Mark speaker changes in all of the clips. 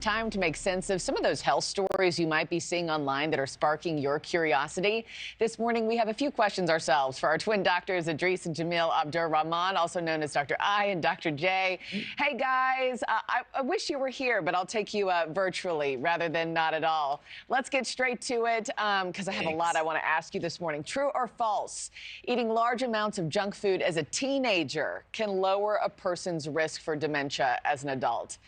Speaker 1: Time to make sense of some of those health stories you might be seeing online that are sparking your curiosity. This morning, we have a few questions ourselves for our twin doctors, Idries and Jamil Abdur-Rahman, also known as Dr. I and Dr. J. Hey, guys, I wish you were here, but I'll take you virtually rather than not at all. Let's get straight to it because I have a lot I want to ask you this morning. True or false? Eating large amounts of junk food as a teenager can lower a person's risk for dementia as an adult.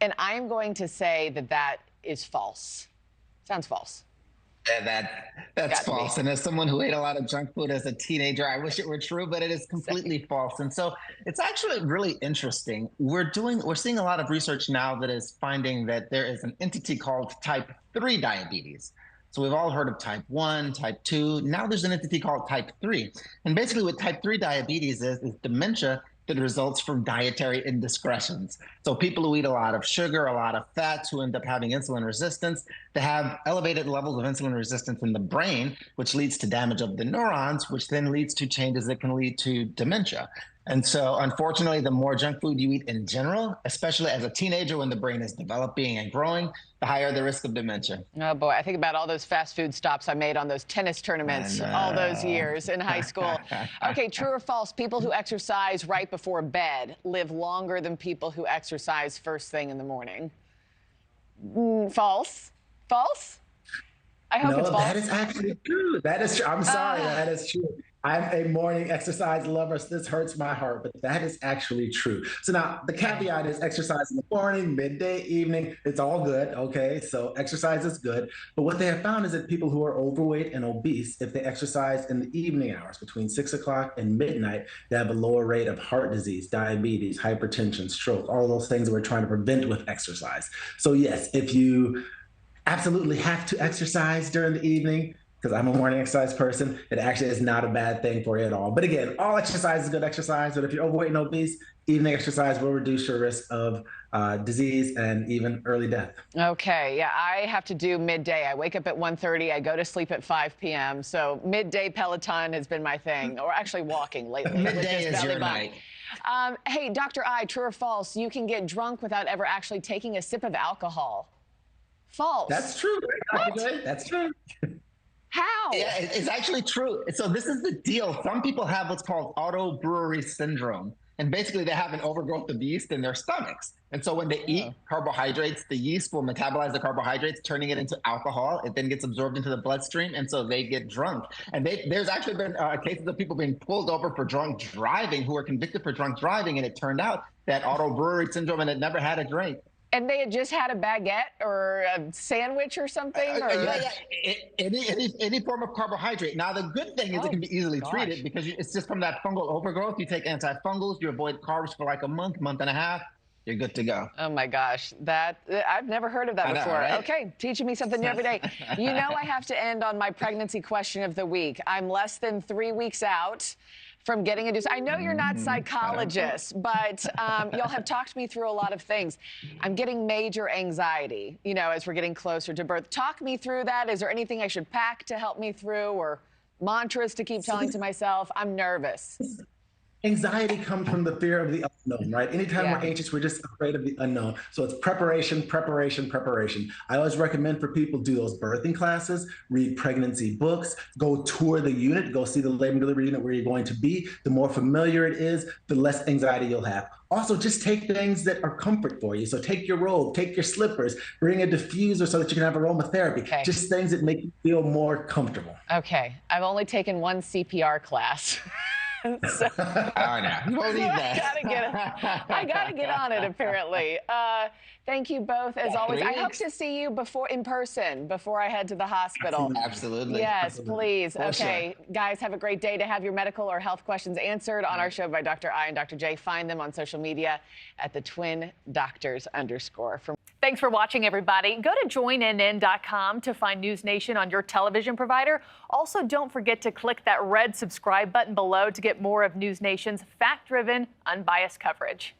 Speaker 1: And I am going to say that that is false. Sounds false.
Speaker 2: Yeah, that's false. And as someone who ate a lot of junk food as a teenager, I wish it were true, but it is completely false. And so it's actually really interesting. We're seeing a lot of research now that is finding that there is an entity called type 3 diabetes. So we've all heard of type 1, type 2. Now there's an entity called type 3. And basically what type 3 diabetes is dementia that results from dietary indiscretions. So people who eat a lot of sugar, a lot of fats, who end up having insulin resistance, they have elevated levels of insulin resistance in the brain, which leads to damage of the neurons, which then leads to changes that can lead to dementia. And so, unfortunately, the more junk food you eat in general, especially as a teenager when the brain is developing and growing, the higher the risk of dementia.
Speaker 1: Oh, boy. I think about all those fast food stops I made on those tennis tournaments all those years in high school. Okay, true or false? People who exercise right before bed live longer than people who exercise first thing in the morning. False? False? I hope it's false.
Speaker 3: That is actually true. That is true. I'm sorry, that is true. I'm a morning exercise lover, so this hurts my heart, but that is actually true. So now the caveat is exercise in the morning, midday, evening, it's all good, okay? So exercise is good. But what they have found is that people who are overweight and obese, if they exercise in the evening hours between 6 o'clock and midnight, they have a lower rate of heart disease, diabetes, hypertension, stroke, all those things that we're trying to prevent with exercise. So yes, if you absolutely have to exercise during the evening, because I'm a morning exercise person, it actually is not a bad thing for you at all. But again, all exercise is good exercise, but if you're overweight and obese, evening exercise will reduce your risk of disease and even early death.
Speaker 1: Okay, yeah, I have to do midday. I wake up at 1:30, I go to sleep at 5 p.m., so midday Peloton has been my thing, or actually walking lately.
Speaker 2: Midday is your night.
Speaker 1: Hey, Dr. I, true or false, you can get drunk without ever actually taking a sip of alcohol. False.
Speaker 3: That's true. That's true.
Speaker 1: How?
Speaker 2: Yeah, it's actually true. So this is the deal. Some people have what's called auto brewery syndrome. And basically they have an overgrowth of yeast in their stomachs. And so when they eat carbohydrates, the yeast will metabolize the carbohydrates, turning it into alcohol. It then gets absorbed into the bloodstream. And so they get drunk. And there's actually been cases of people being pulled over for drunk driving who were convicted for drunk driving. And it turned out that auto brewery syndrome and it never had a drink.
Speaker 1: And they had just had a baguette or a sandwich or something?
Speaker 2: Any form of carbohydrate. Now, the good thing is it can be easily treated because it's just from that fungal overgrowth. You take antifungals, you avoid carbs for like a month and a half, you're good to go.
Speaker 1: Oh, my gosh. I've never heard of that before. Right? Okay, teaching me something new every day. You know I have to end on my pregnancy question of the week. I'm less than 3 weeks out from getting induced. I know you're not psychologists, but y'all have talked me through a lot of things. I'm getting major anxiety, you know, as we're getting closer to birth. Talk me through that. Is there anything I should pack to help me through or mantras to keep telling to myself? I'm nervous.
Speaker 3: Anxiety comes from the fear of the unknown, right? Anytime we're anxious, we're just afraid of the unknown. So it's preparation, preparation, preparation. I always recommend for people do those birthing classes, read pregnancy books, go tour the unit, go see the labor and delivery unit where you're going to be. The more familiar it is, the less anxiety you'll have. Also, just take things that are comfort for you. So take your robe, take your slippers, bring a diffuser so that you can have aromatherapy. Okay. Just things that make you feel more comfortable.
Speaker 1: Okay, I've only taken one CPR class. So,
Speaker 2: oh, no. You won't need that.
Speaker 1: I gotta get on it, apparently. Thank you both, as always. I hope to see you in person before I head to the hospital.
Speaker 2: Absolutely.
Speaker 1: Yes, please.
Speaker 2: For
Speaker 1: okay,
Speaker 2: sure.
Speaker 1: Guys, have a great day. To have your medical or health questions answered on our show by Dr. I and Dr. J, find them on social media at the twin doctors _. Thanks for watching, everybody. Go to joinnn.com to find NewsNation on your television provider. Also, don't forget to click that red subscribe button below to get more of NewsNation's fact-driven, unbiased coverage.